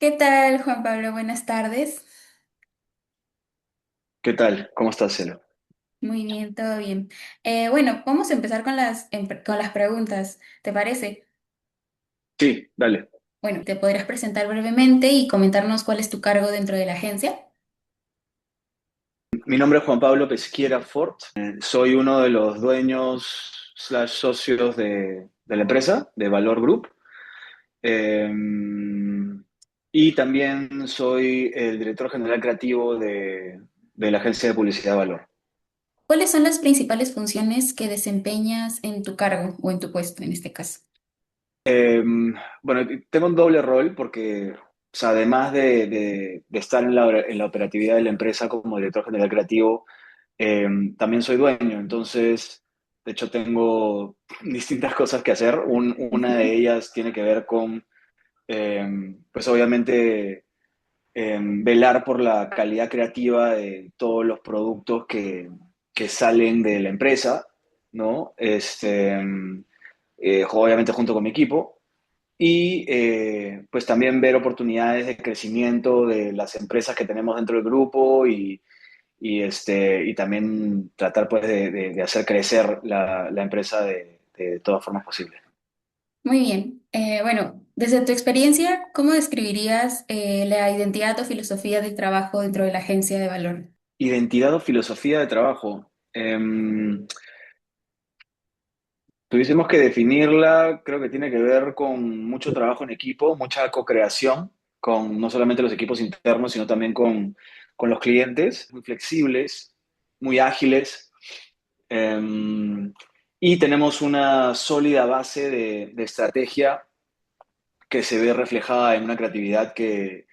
¿Qué tal, Juan Pablo? Buenas tardes. ¿Qué tal? ¿Cómo estás, Cielo? Muy bien, todo bien. Bueno, vamos a empezar con las preguntas, ¿te parece? Sí, dale. Bueno, ¿te podrías presentar brevemente y comentarnos cuál es tu cargo dentro de la agencia? Mi nombre es Juan Pablo Pesquiera Fort. Soy uno de los dueños slash socios de la empresa, de Valor Group. Eh, y también soy el director general creativo de la agencia de publicidad Valor. ¿Cuáles son las principales funciones que desempeñas en tu cargo o en tu puesto en este caso? Eh, bueno, tengo un doble rol porque, o sea, además de estar en la operatividad de la empresa como director general creativo, también soy dueño. Entonces, de hecho, tengo distintas cosas que hacer. Una de ellas tiene que ver con, pues obviamente, velar por la calidad creativa de todos los productos que salen de la empresa, ¿no? Obviamente junto con mi equipo. Y pues también ver oportunidades de crecimiento de las empresas que tenemos dentro del grupo y también tratar pues de hacer crecer la empresa de todas formas posibles. Muy bien. Bueno, desde tu experiencia, ¿cómo describirías la identidad o filosofía del trabajo dentro de la agencia de valor? Identidad o filosofía de trabajo. Tuviésemos que definirla, creo que tiene que ver con mucho trabajo en equipo, mucha co-creación con no solamente los equipos internos, sino también con los clientes, muy flexibles, muy ágiles. Y tenemos una sólida base de estrategia que se ve reflejada en una creatividad que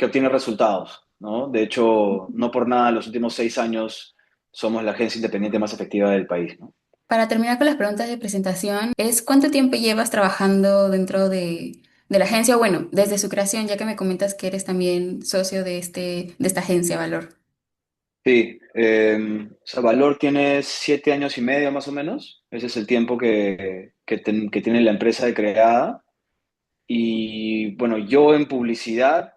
obtiene resultados, ¿no? De hecho, no por nada, los últimos 6 años somos la agencia independiente más efectiva del país, ¿no? Para terminar con las preguntas de presentación, es ¿cuánto tiempo llevas trabajando dentro de la agencia? Bueno, desde su creación, ya que me comentas que eres también socio de esta agencia Valor. Sí, o sea, Valor tiene 7 años y medio más o menos. Ese es el tiempo que tiene la empresa de creada. Y bueno, yo en publicidad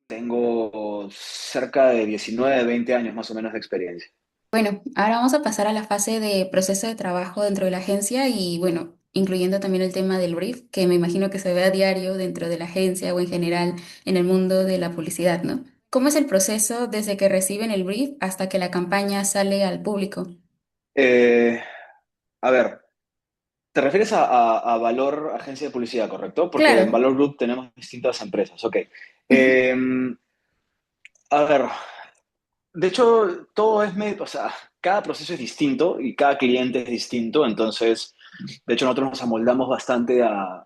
tengo cerca de 19, 20 años más o menos de experiencia. Bueno, ahora vamos a pasar a la fase de proceso de trabajo dentro de la agencia y bueno, incluyendo también el tema del brief, que me imagino que se ve a diario dentro de la agencia o en general en el mundo de la publicidad, ¿no? ¿Cómo es el proceso desde que reciben el brief hasta que la campaña sale al público? Eh, a ver, ¿te refieres a Valor Agencia de Publicidad, correcto? Porque en Claro. Valor Group tenemos distintas empresas, ok. Eh, a ver, de hecho, todo es medio, o sea, cada proceso es distinto y cada cliente es distinto, entonces, de hecho, nosotros nos amoldamos bastante a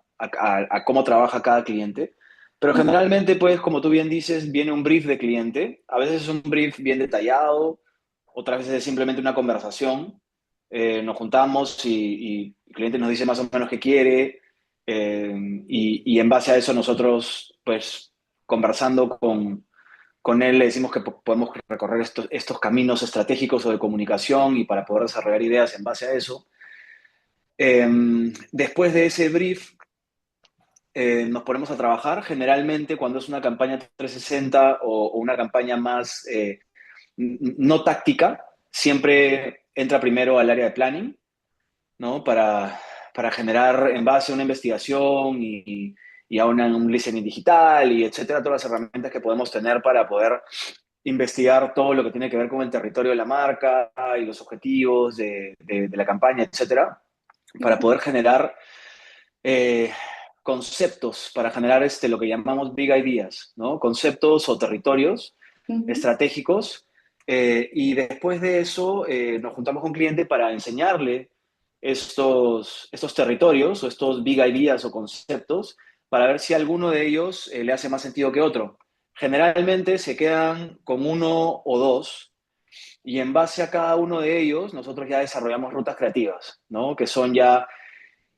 cómo trabaja cada cliente, pero generalmente, pues, como tú bien dices, viene un brief de cliente, a veces es un brief bien detallado, otras veces es simplemente una conversación. Nos juntamos y el cliente nos dice más o menos qué quiere, y en base a eso nosotros, pues, conversando con él le decimos que podemos recorrer estos caminos estratégicos o de comunicación y para poder desarrollar ideas en base a eso. Después de ese brief, nos ponemos a trabajar. Generalmente, cuando es una campaña 360 o una campaña más no táctica, siempre entra primero al área de planning, ¿no? Para generar en base a una investigación y a un listening digital y etcétera, todas las herramientas que podemos tener para poder investigar todo lo que tiene que ver con el territorio de la marca y los objetivos de la campaña, etcétera, para poder generar eh, conceptos, para generar lo que llamamos big ideas, ¿no? Conceptos o territorios Ujú. estratégicos. Y después de eso nos juntamos con un cliente para enseñarle estos territorios o estos big ideas o conceptos para ver si alguno de ellos le hace más sentido que otro. Generalmente se quedan con uno o dos y en base a cada uno de ellos nosotros ya desarrollamos rutas creativas, ¿no? Que son ya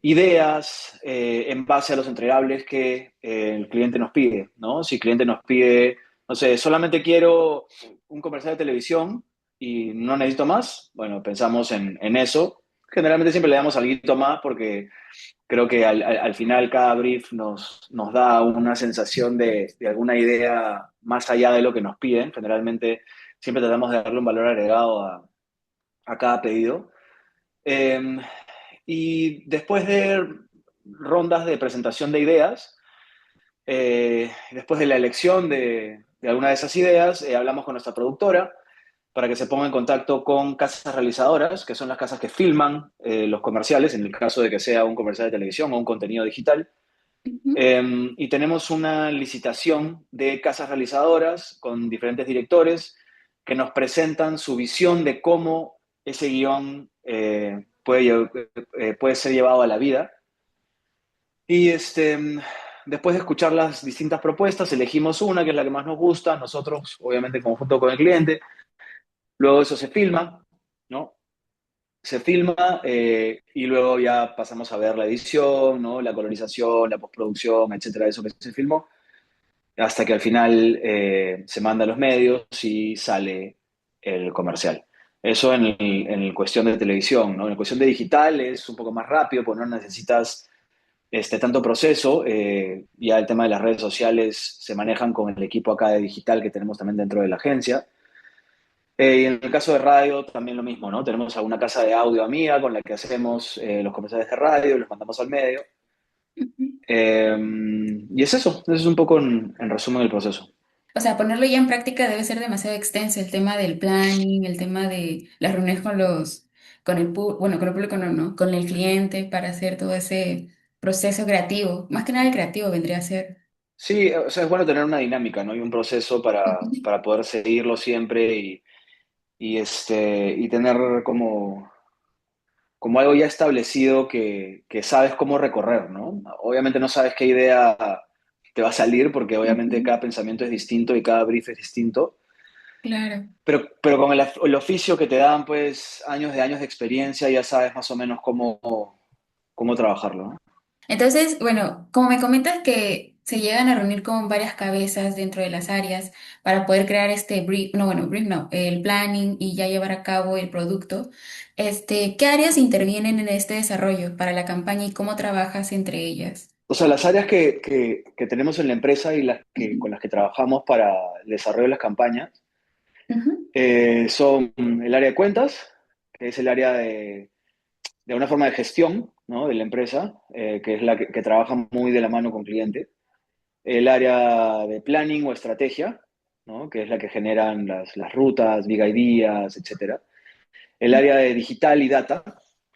ideas en base a los entregables que el cliente nos pide, ¿no? Si el cliente nos pide, no sé, solamente quiero un comercial de televisión y no necesito más, bueno, pensamos en eso Generalmente siempre le damos algo más porque creo que al final cada brief nos da una sensación de alguna idea más allá de lo que nos piden. Generalmente siempre tratamos de darle un valor agregado a cada pedido. Eh, y después de rondas de presentación de ideas, después de la elección de alguna de esas ideas, hablamos con nuestra productora para que se ponga en contacto con casas realizadoras, que son las casas que filman los comerciales, en el caso de que sea un comercial de televisión o un contenido digital. Ujú. Y tenemos una licitación de casas realizadoras con diferentes directores que nos presentan su visión de cómo ese guión puede ser llevado a la vida. Y después de escuchar las distintas propuestas, elegimos una que es la que más nos gusta, nosotros, obviamente, en conjunto con el cliente. Luego eso se filma, ¿no? Se filma y luego ya pasamos a ver la edición, ¿no? La colorización, la postproducción, etcétera, de eso que se filmó, hasta que al final se manda a los medios y sale el comercial. Eso en cuestión de televisión, ¿no? En cuestión de digital es un poco más rápido, porque no necesitas tanto proceso. Ya el tema de las redes sociales se manejan con el equipo acá de digital que tenemos también dentro de la agencia. Y en el caso de radio también lo mismo, ¿no? Tenemos alguna casa de audio amiga con la que hacemos los comerciales de radio y los mandamos al medio. Ujú. Y es eso es un poco en resumen el proceso. O sea, ponerlo ya en práctica debe ser demasiado extenso, el tema del planning, el tema de las reuniones con bueno, con el público no, no, con el cliente para hacer todo ese proceso creativo. Más que nada el creativo vendría a ser. Sí, o sea, es bueno tener una dinámica, ¿no? Y un proceso Ujú. para poder seguirlo siempre y tener como algo ya establecido que sabes cómo recorrer, ¿no? Obviamente no sabes qué idea te va a salir porque obviamente Ujú. cada pensamiento es distinto y cada brief es distinto, Claro. pero con el oficio que te dan, pues años de experiencia, ya sabes más o menos cómo trabajarlo, ¿no? Entonces, bueno, como me comentas que se llegan a reunir con varias cabezas dentro de las áreas para poder crear este brief, no, bueno, brief no, el planning y ya llevar a cabo el producto, ¿qué áreas intervienen en este desarrollo para la campaña y cómo trabajas entre ellas? O sea, las áreas que tenemos en la empresa y con Ujú. las que trabajamos para el desarrollo de las campañas Ujú. son el área de cuentas, que es el área de una forma de gestión, ¿no? De la empresa, que es la que trabaja muy de la mano con cliente. El área de planning o estrategia, ¿no? Que es la que generan las rutas, big ideas, etcétera. El área de digital y data,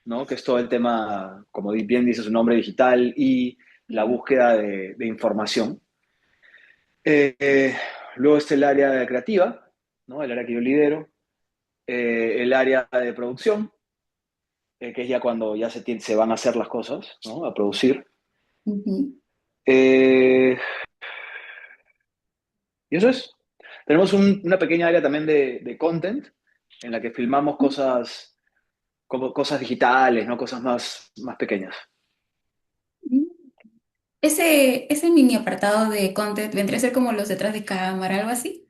¿no? Que es todo el tema, como bien dice su nombre, digital y la Ujú. búsqueda de información. Eh, Luego está el área creativa, ¿no? El área que yo lidero. El área de producción, que es ya cuando ya se van a hacer las cosas, ¿no? A producir. Ujú. Eh, y eso es. Tenemos una pequeña área también de content en la que filmamos cosas, como cosas digitales, ¿no? Cosas más pequeñas. Ujú. Ese mini apartado de content vendría a ser como los detrás de cámara, algo así.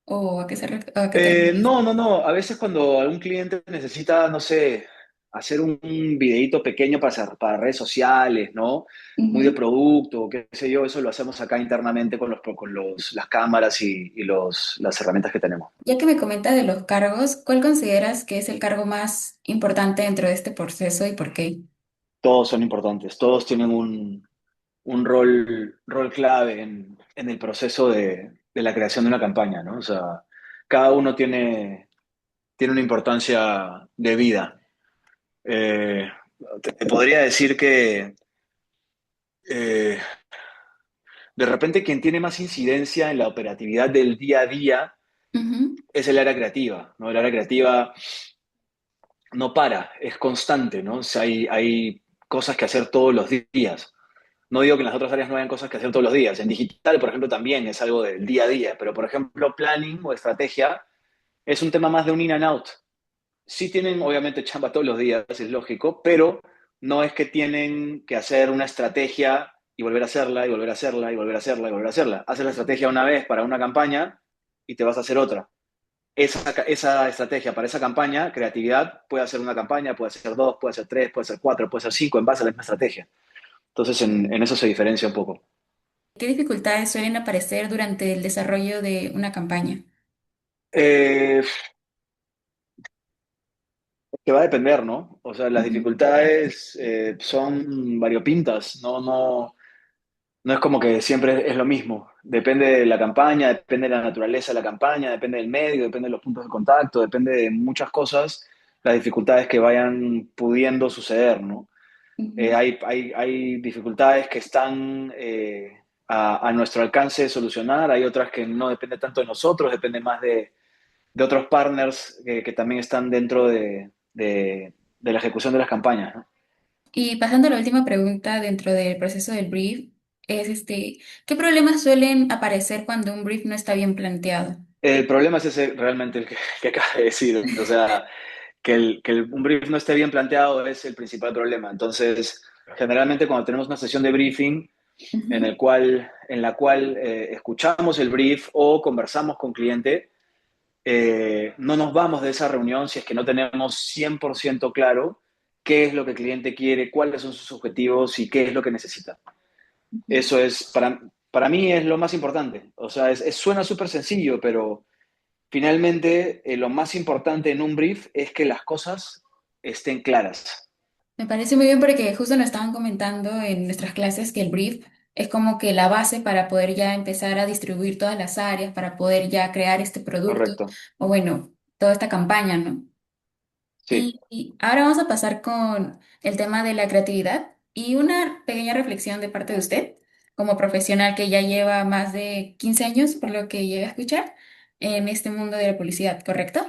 ¿O a qué te refieres? No, no, no. A veces cuando algún cliente necesita, no sé, hacer un videíto pequeño para redes sociales, ¿no? Muy de Ujú. producto, qué sé yo, eso lo hacemos acá internamente las cámaras y las herramientas que tenemos. Ya que me comentas de los cargos, ¿cuál consideras que es el cargo más importante dentro de este proceso y por qué? Todos son importantes, todos tienen un rol clave en el proceso de la creación de una campaña, ¿no? O sea, cada uno tiene una importancia de vida. Eh, te podría decir que eh, de repente quien tiene más incidencia en la operatividad del día a día Ujú. es el área creativa, ¿no? El área creativa no para, es constante, ¿no? O sea, hay cosas que hacer todos los días. No digo que en las otras áreas no hayan cosas que hacer todos los días. En digital, por ejemplo, también es algo del día a día, pero por ejemplo, planning o estrategia es un tema más de un in and out. Sí tienen, obviamente, chamba todos los días, es lógico, pero no es que tienen que hacer una estrategia y volver a hacerla, y volver a hacerla, y volver a hacerla, y volver a hacerla. Haces la estrategia una vez para una campaña y te vas a hacer otra. esa estrategia para esa campaña, creatividad, puede hacer una campaña, puede ser dos, puede ser tres, puede ser cuatro, puede ser cinco, en base a la misma estrategia. Entonces, en eso se diferencia un poco. ¿Qué dificultades suelen aparecer durante el desarrollo de una campaña? Eh, que va a depender, ¿no? O sea, las Ujú, dificultades son variopintas, no es como que siempre es lo mismo. Depende de la campaña, depende de la naturaleza de la campaña, depende del medio, depende de los puntos de contacto, depende de muchas cosas, las dificultades que vayan pudiendo suceder, ¿no? ujú. Hay dificultades que están a nuestro alcance de solucionar, hay otras que no dependen tanto de nosotros, depende más de otros partners que también están dentro de la ejecución de las campañas, ¿no? Y pasando a la última pregunta dentro del proceso del brief, es ¿qué problemas suelen aparecer cuando un brief no está bien planteado? El problema es ese realmente el que acabas de decir, o sea, un brief no esté bien planteado es el principal problema. Entonces, generalmente cuando tenemos una sesión de briefing Ujú. en la cual escuchamos el brief o conversamos con cliente, no nos vamos de esa reunión si es que no tenemos 100% claro qué es lo que el cliente quiere, cuáles son sus objetivos y qué es lo que necesita. Eso es, para mí es lo más importante. O sea, suena súper sencillo, pero finalmente lo más importante en un brief es que las cosas estén claras. Me parece muy bien porque justo nos estaban comentando en nuestras clases que el brief es como que la base para poder ya empezar a distribuir todas las áreas, para poder ya crear este producto Correcto. o bueno, toda esta campaña, ¿no? Sí, Y ahora vamos a pasar con el tema de la creatividad y una pequeña reflexión de parte de usted, como profesional que ya lleva más de 15 años, por lo que llegué a escuchar, en este mundo de la publicidad, ¿correcto?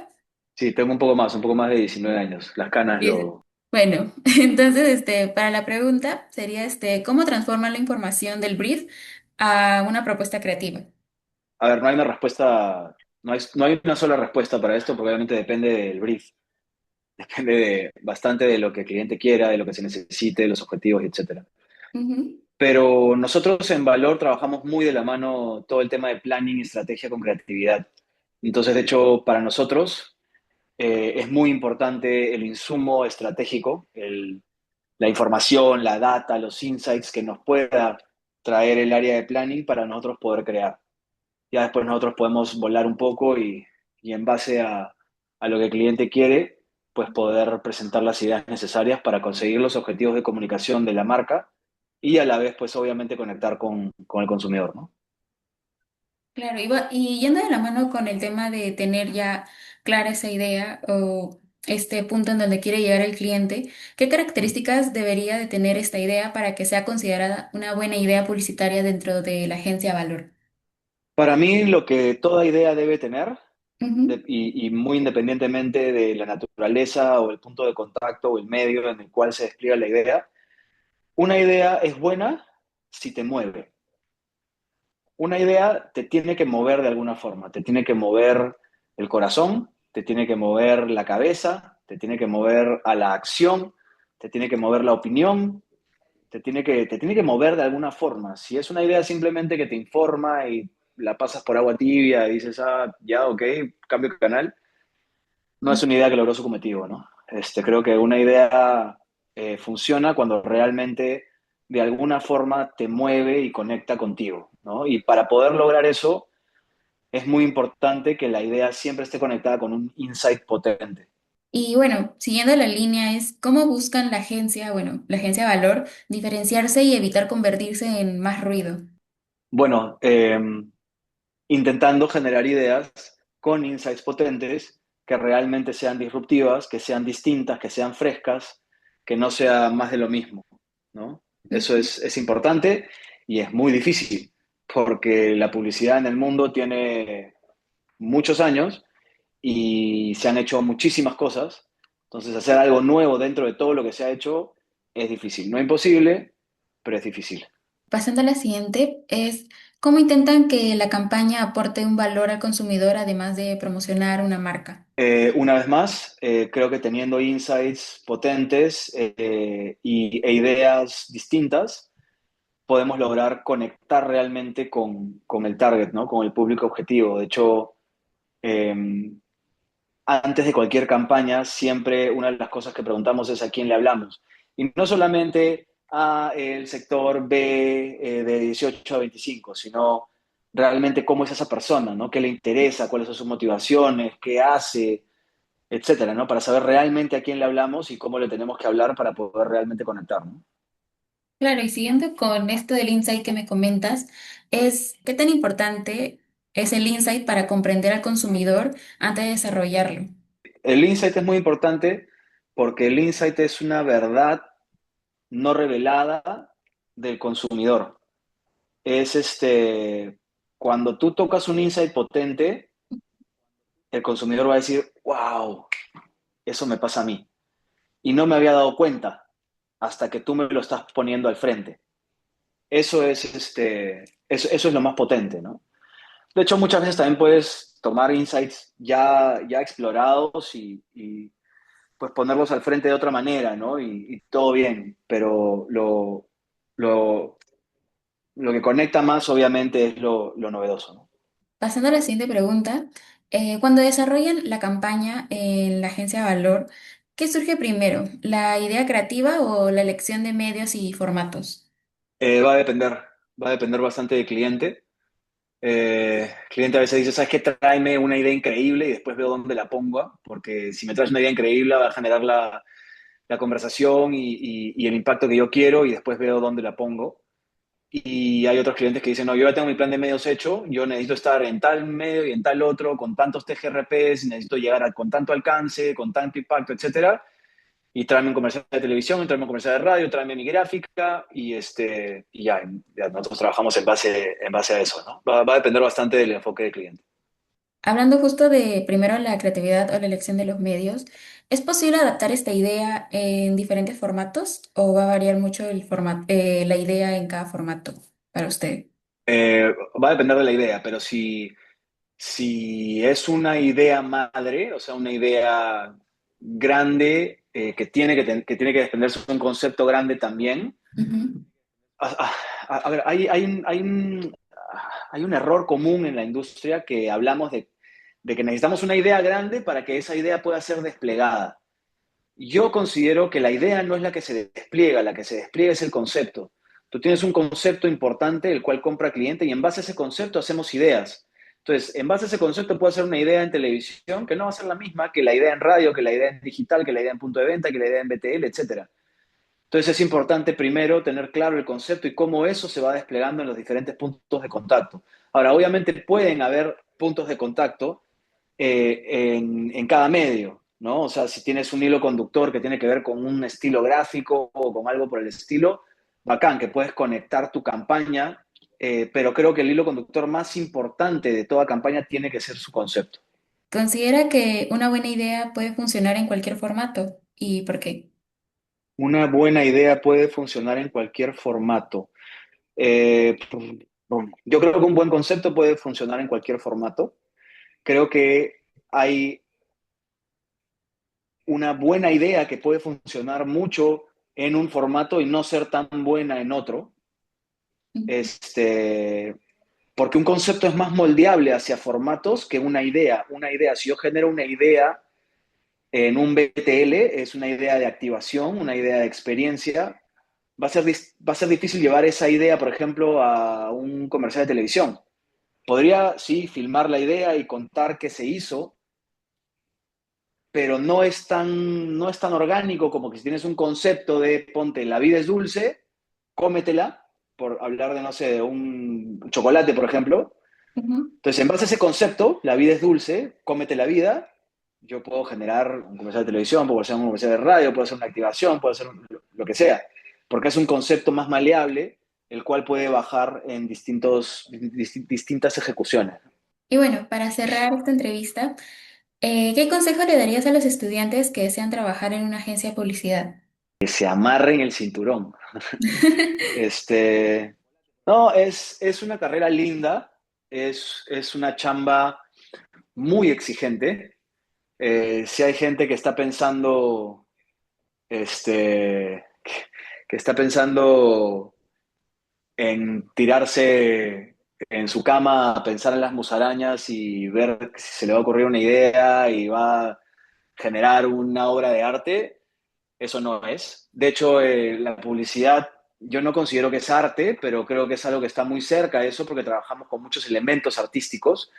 sí, tengo un poco más de 19 años. Las canas Bien. lo... Bueno, entonces, para la pregunta sería, ¿cómo transforma la información del brief a una propuesta creativa? A ver, no hay una respuesta, no hay una sola respuesta para esto, porque obviamente depende del brief, depende bastante de lo que el cliente quiera, de lo que se necesite, de los objetivos, etcétera. Ujú. Pero nosotros en Valor trabajamos muy de la mano todo el tema de planning y estrategia con creatividad. Entonces, de hecho, para nosotros es muy importante el insumo estratégico, la información, la data, los insights que nos pueda traer el área de planning para nosotros poder crear. Ya después nosotros podemos volar un poco y en base a lo que el cliente quiere, pues poder presentar las ideas necesarias para conseguir los objetivos de comunicación de la marca y a la vez, pues obviamente conectar con el consumidor, ¿no? Claro, y yendo de la mano con el tema de tener ya clara esa idea o este punto en donde quiere llegar el cliente, ¿qué características debería de tener esta idea para que sea considerada una buena idea publicitaria dentro de la agencia Valor? Para mí, lo que toda idea debe tener, Ujú, y muy independientemente de la naturaleza o el punto de contacto o el medio en el cual se despliega la idea, una idea es buena si te mueve. Una idea te tiene que mover de alguna forma, te tiene que mover el corazón, te tiene que mover la cabeza, te tiene que mover a la acción, te tiene que mover la opinión, te tiene que mover de alguna forma. Si es una idea simplemente que te informa y la pasas por agua tibia y dices, ah, ya, ok, cambio de canal, no es una idea que logró su cometido, ¿no? Creo que una idea funciona cuando realmente de alguna forma te mueve y conecta contigo, ¿no? Y para poder lograr eso es muy importante que la idea siempre esté conectada con un insight potente. y bueno, siguiendo la línea es cómo buscan la agencia, bueno, la agencia Valor, diferenciarse y evitar convertirse en más ruido. Bueno, intentando generar ideas con insights potentes que realmente sean disruptivas, que sean distintas, que sean frescas, que no sea más de lo mismo, ¿no? Eso Ujú. es importante y es muy difícil, porque la publicidad en el mundo tiene muchos años y se han hecho muchísimas cosas. Entonces, hacer algo nuevo dentro de todo lo que se ha hecho es difícil. No imposible, pero es difícil. Pasando a la siguiente, es cómo intentan que la campaña aporte un valor al consumidor además de promocionar una marca. Una vez más, creo que teniendo insights potentes e ideas distintas, podemos lograr conectar realmente con el target, ¿no? Con el público objetivo. De hecho, antes de cualquier campaña, siempre una de las cosas que preguntamos es a quién le hablamos. Y no solamente a el sector B de 18 a 25, sino realmente cómo es esa persona, ¿no? ¿Qué le interesa? ¿Cuáles son sus motivaciones? ¿Qué hace? Etcétera, ¿no? Para saber realmente a quién le hablamos y cómo le tenemos que hablar para poder realmente conectar, ¿no? Claro, y siguiendo con esto del insight que me comentas, ¿qué tan importante es el insight para comprender al consumidor antes de desarrollarlo? El insight es muy importante porque el insight es una verdad no revelada del consumidor. Es cuando tú tocas un insight potente, el consumidor va a decir, wow, eso me pasa a mí. Y no me había dado cuenta hasta que tú me lo estás poniendo al frente. Eso es, eso es lo más potente, ¿no? De hecho, muchas veces también puedes tomar insights ya explorados y pues ponerlos al frente de otra manera, ¿no? Y todo bien, pero lo, lo que conecta más obviamente es lo novedoso, ¿no? Pasando a la siguiente pregunta, cuando desarrollan la campaña en la agencia Valor, ¿qué surge primero? ¿La idea creativa o la elección de medios y formatos? Va a depender, va a depender bastante del cliente. El cliente a veces dice, ¿sabes qué? Tráeme una idea increíble y después veo dónde la pongo, porque si me traes una idea increíble va a generar la conversación y el impacto que yo quiero y después veo dónde la pongo. Y hay otros clientes que dicen, no, yo ya tengo mi plan de medios hecho, yo necesito estar en tal medio y en tal otro, con tantos TGRPs, necesito llegar con tanto alcance, con tanto impacto, etcétera, y tráeme un comercial de televisión, tráeme un comercial de radio, tráeme mi gráfica, y ya nosotros trabajamos en base a eso, ¿no? Va a depender bastante del enfoque del cliente. Hablando justo de primero la creatividad o la elección de los medios, ¿es posible adaptar esta idea en diferentes formatos o va a variar mucho la idea en cada formato para usted? Va a depender de la idea, pero si es una idea madre, o sea, una idea grande que tiene que desprenderse de un concepto grande también. Ujú. A ver, hay un error común en la industria que hablamos de que necesitamos una idea grande para que esa idea pueda ser desplegada. Yo considero que la idea no es la que se despliega, la que se despliega es el concepto. Tú tienes un concepto importante, el cual compra cliente, y en base a ese concepto hacemos ideas. Entonces, en base a ese concepto puedo hacer una idea en televisión que no va a ser la misma que la idea en radio, que la idea en digital, que la idea en punto de venta, que la idea en BTL, etcétera. Entonces es importante primero tener claro el concepto y cómo eso se va desplegando en los diferentes puntos de contacto. Ahora, obviamente pueden haber puntos de contacto en cada medio, ¿no? O sea, si tienes un hilo conductor que tiene que ver con un estilo gráfico o con algo por el estilo, bacán, que puedes conectar tu campaña, pero creo que el hilo conductor más importante de toda campaña tiene que ser su concepto. ¿Considera que una buena idea puede funcionar en cualquier formato? ¿Y por qué? Una buena idea puede funcionar en cualquier formato. Eh, yo creo que un buen concepto puede funcionar en cualquier formato. Creo que hay una buena idea que puede funcionar mucho en un formato y no ser tan buena en otro. Este, porque un concepto es más moldeable hacia formatos que una idea. Una idea, si yo genero una idea en un BTL, es una idea de activación, una idea de experiencia. Va a ser difícil llevar esa idea, por ejemplo, a un comercial de televisión. Podría, sí, filmar la idea y contar qué se hizo, pero no es tan orgánico como que si tienes un concepto de, ponte, la vida es dulce, cómetela, por hablar de, no sé, de un chocolate, por ejemplo. Ujú. Entonces, en base a ese concepto, la vida es dulce, cómete la vida, yo puedo generar un comercial de televisión, puedo hacer un comercial de radio, puedo hacer una activación, puedo hacer lo que sea, porque es un concepto más maleable, el cual puede bajar en distintas ejecuciones. Y bueno, para cerrar esta entrevista, ¿qué consejo le darías a los estudiantes que desean trabajar en una agencia de publicidad? Que se amarren el cinturón. Este, no, es una carrera linda, es una chamba muy exigente. Si hay gente que está pensando, que está pensando en tirarse en su cama a pensar en las musarañas y ver si se le va a ocurrir una idea y va a generar una obra de arte, eso no es. De hecho, la publicidad yo no considero que es arte, pero creo que es algo que está muy cerca de eso porque trabajamos con muchos elementos artísticos,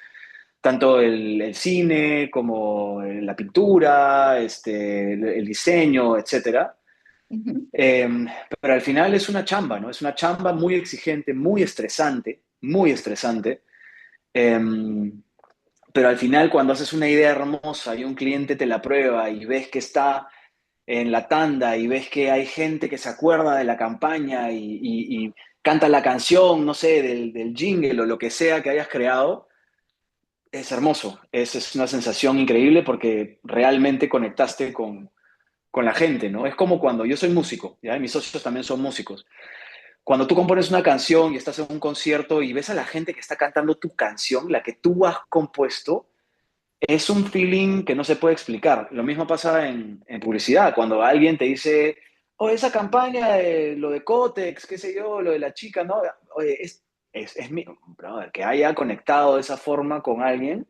tanto el cine como la pintura, el diseño, etcétera. Ujú. Eh, pero al final es una chamba, ¿no? Es una chamba muy exigente, muy estresante, muy estresante. Eh, pero al final cuando haces una idea hermosa y un cliente te la prueba y ves que está en la tanda y ves que hay gente que se acuerda de la campaña y canta la canción, no sé, del jingle o lo que sea que hayas creado, es hermoso. Es una sensación increíble porque realmente conectaste con la gente, ¿no? Es como cuando yo soy músico, ¿ya? Mis socios también son músicos. Cuando tú compones una canción y estás en un concierto y ves a la gente que está cantando tu canción, la que tú has compuesto, es un feeling que no se puede explicar. Lo mismo pasa en publicidad, cuando alguien te dice, oh, esa campaña de lo de Cotex, qué sé yo, lo de la chica, ¿no? Oye, es mi, brother, que haya conectado de esa forma con alguien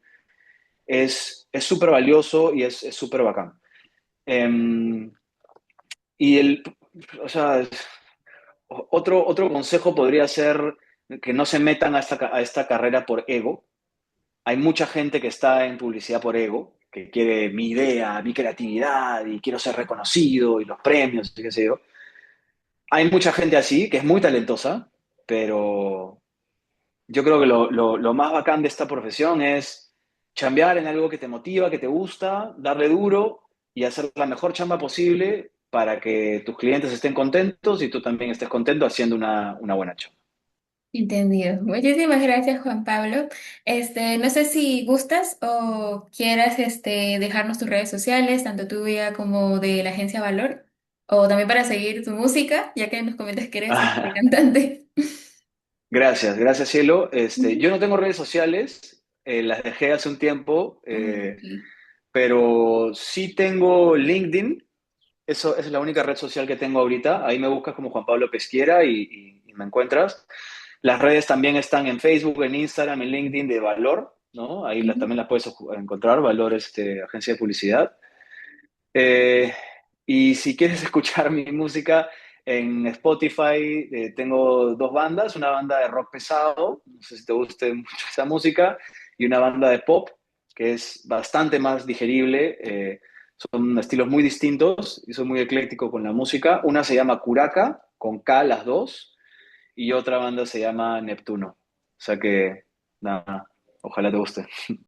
es súper valioso y es súper bacán. Eh, y o sea, otro consejo podría ser que no se metan a esta carrera por ego. Hay mucha gente que está en publicidad por ego, que quiere mi idea, mi creatividad y quiero ser reconocido y los premios y qué sé yo. Hay mucha gente así que es muy talentosa, pero yo creo que lo más bacán de esta profesión es chambear en algo que te motiva, que te gusta, darle duro y hacer la mejor chamba posible para que tus clientes estén contentos y tú también estés contento haciendo una buena chamba. Entendido. Muchísimas gracias, Juan Pablo. No sé si gustas o quieras, dejarnos tus redes sociales, tanto tuya como de la agencia Valor, o también para seguir tu música, ya que nos comentas que eres cantante. Gracias, gracias, Cielo. Ujú. Yo no tengo redes sociales, las dejé hace un tiempo, Ah, ok. pero sí tengo LinkedIn. Eso es la única red social que tengo ahorita. Ahí me buscas como Juan Pablo Pesquiera y me encuentras. Las redes también están en Facebook, en Instagram, en LinkedIn de Valor, ¿no? Ahí Ujú. también las puedes encontrar, Valor, agencia de publicidad. Eh, y si quieres escuchar mi música en Spotify, tengo dos bandas, una banda de rock pesado, no sé si te guste mucho esa música, y una banda de pop, que es bastante más digerible. Son estilos muy distintos y soy muy ecléctico con la música. Una se llama Curaca, con K las dos, y otra banda se llama Neptuno. O sea que, nada, ojalá te guste.